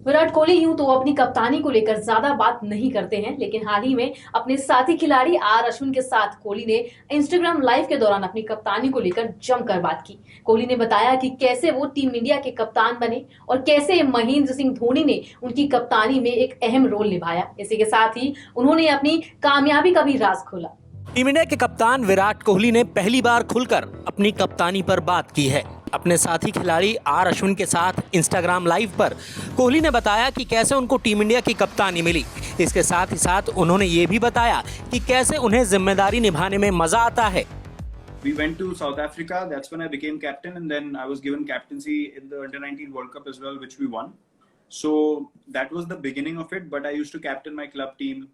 विराट कोहली यूं तो अपनी कप्तानी को लेकर ज्यादा बात नहीं करते हैं, लेकिन हाल ही में अपने साथी खिलाड़ी आर अश्विन के साथ कोहली ने इंस्टाग्राम लाइव के दौरान अपनी कप्तानी को लेकर जमकर बात की। कोहली ने बताया कि कैसे वो टीम इंडिया के कप्तान बने और कैसे महेंद्र सिंह धोनी ने उनकी कप्तानी में एक अहम रोल निभाया। इसी के साथ ही उन्होंने अपनी कामयाबी का भी राज खोला। टीम इंडिया के कप्तान विराट कोहली ने पहली बार खुलकर अपनी कप्तानी पर बात की है। अपने साथी खिलाड़ी आर अश्विन के साथ इंस्टाग्राम लाइव पर कोहली ने बताया कि कैसे उनको टीम इंडिया की कप्तानी मिली। इसके साथ ही साथ उन्होंने ये भी बताया कि कैसे उन्हें जिम्मेदारी निभाने में मजा आता है। We went to South Africa. That's when I became captain, and then I was given captaincy in the Under-19 World Cup as well, which we won. So that was the beginning of it. But I used to captain my club team.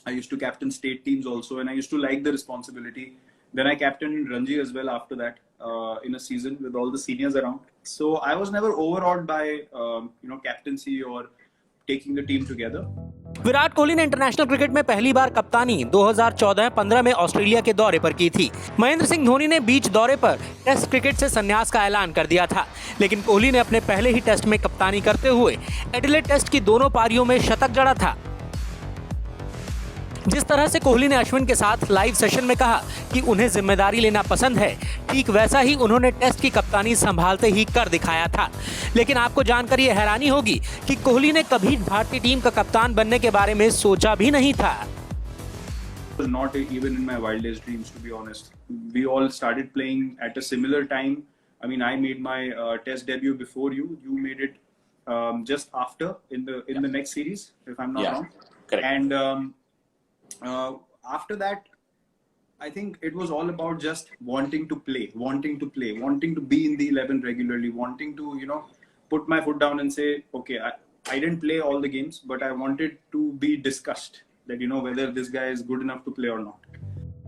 I used to captain state teams also, and I used to like the responsibility. Then I captained Ranji as well after that in a season with all the seniors around. So I was never overawed by captaincy or taking the team together. Virat Kohli ने international cricket में पहली बार कप्तानी 2014-15 में Australia के दौरे पर की थी। महेंद्र सिंह धोनी ने बीच दौरे पर टेस्ट क्रिकेट से संन्यास का ऐलान कर दिया था, लेकिन कोहली ने अपने पहले ही टेस्ट में कप्तानी करते हुए एडिलेड टेस्ट की दोनों पारियों में शतक जड़ा था। जिस तरह से कोहली ने अश्विन के साथ लाइव सेशन में कहा कि उन्हें जिम्मेदारी लेना पसंद है, ठीक वैसा ही उन्होंने टेस्ट की कप्तानी संभालते ही कर दिखाया था। लेकिन आपको जानकर ये हैरानी होगी कि कोहली ने कभी भारतीय टीम का कप्तान बनने के बारे में सोचा भी नहीं था। Not even in my wildest dreams, to be honest. We all started playing at a similar time. I mean, I made my test debut before you. You made it just after in the next series, if I'm not wrong. Correct. And after that, I think it was all about just wanting to play, wanting to be in the 11 regularly, wanting to, put my foot down and say, okay, I didn't play all the games, but I wanted to be discussed that, whether this guy is good enough to play or not.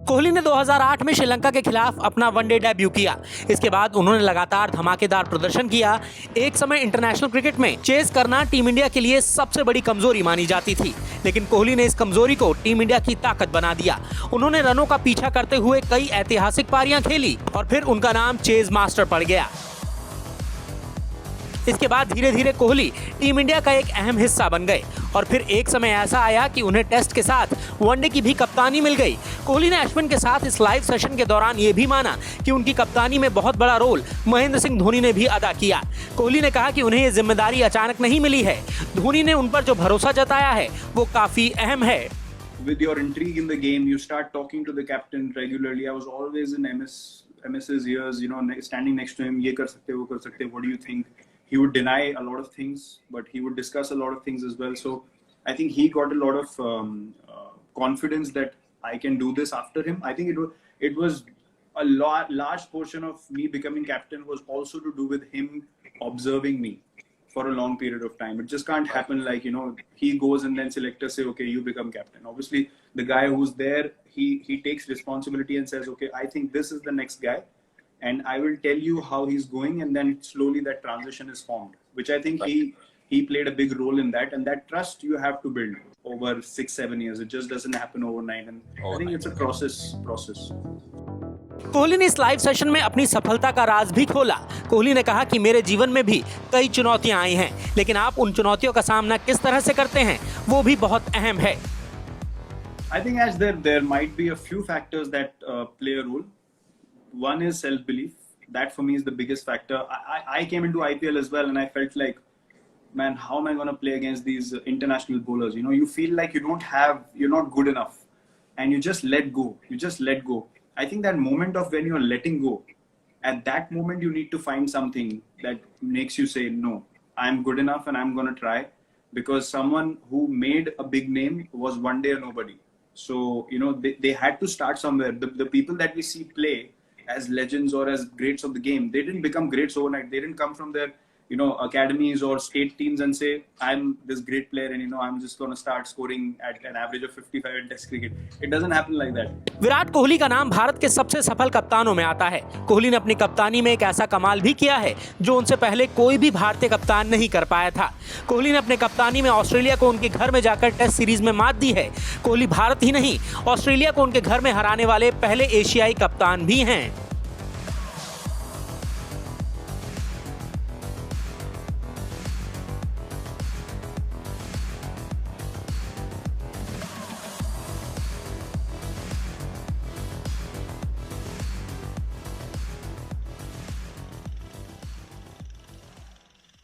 Kohli ने 2008 में श्रीलंका के खिलाफ अपना one day debut किया। इसके बाद उन्होंने लगातार धमाकेदार प्रदर्शन किया। एक समय इंटरनेशनल क्रिकेट में चेस करना टीम इंडिया के लिए सबसे बड़ी कमजोरी मानी जाती थी, लेकिन कोहली ने इस कमजोरी को टीम इंडिया की ताकत बना दिया। उन्होंने रनों का पीछा करते हुए कई ऐतिहासिक पारियां खेली और फिर उनका नाम चेस मास्टर पड़ गया। इसके बाद धीरे धीरे कोहली टीम इंडिया का एक अहम हिस्सा बन गए और फिर एक समय ऐसा आया कि उन्हें टेस्ट के साथ वनडे की भी कप्तानी मिल गई। कोहली ने अश्विन के साथ इस लाइव सेशन के दौरान ये भी माना कि उनकी कप्तानी में बहुत बड़ा रोल महेंद्र सिंह धोनी ने भी अदा किया। कोहली ने कहा कि उन्हें ये जिम्मेदारी अचानक नहीं मिली है, धोनी ने उन पर जो भरोसा जताया है वो काफी अहम है। With your intrigue in the game, you start talking to the captain regularly. I was always in MS's ears, standing next to him. ये कर सकते, वो कर सकते. What do you think? He would deny a lot of things, but he would discuss a lot of things as well. So I think he got a lot of confidence that I can do this after him. I think it was a large portion of me becoming captain was also to do with him observing me for a long period of time. It just can't happen like, he goes and then selectors say, okay, you become captain. Obviously, the guy who's there, he takes responsibility and says, okay, I think this is the next guy. And I will tell you how he's going, and then slowly that transition is formed, which I think he played a big role in that. And that trust you have to build over 6-7 years. It just doesn't happen overnight. And I think it's a process. Kohli ने इस live session में अपनी सफलता का राज भी खोला। कोहली ने कहा कि मेरे जीवन में भी कई चुनौतियां आई हैं, लेकिन आप उन चुनौतियों का सामना किस तरह से करते हैं वो भी बहुत अहम है। I think as there might be a few factors that play a role. One is self-belief. That for me is the biggest factor. I came into IPL as well, and I felt like, man, how am I going to play against these international bowlers? You feel like you're not good enough, and you just let go. I think that moment of when you're letting go, at that moment you need to find something that makes you say, no, I'm good enough and I'm going to try, because someone who made a big name was one day a nobody. So, they had to start somewhere. The people that we see play as legends or as greats of the game, they didn't become greats overnight. They didn't come from their academies or state teams and say, I'm this great player and I'm just going to start scoring at an average of 55 in test cricket. It doesn't happen like that. Virat Kohli का नाम भारत के सबसे सफल कप्तानों में आता है। कोहली ने अपनी कप्तानी में एक ऐसा कमाल भी किया है जो उनसे पहले कोई भी भारतीय कप्तान नहीं कर पाया था। कोहली ने अपने कप्तानी में ऑस्ट्रेलिया को उनके घर में जाकर टेस्ट सीरीज में मात दी है। कोहली भारत ही नहीं, ऑस्ट्रेलिया को उनके घर में हराने वाले पहले एशियाई कप्तान भी हैं।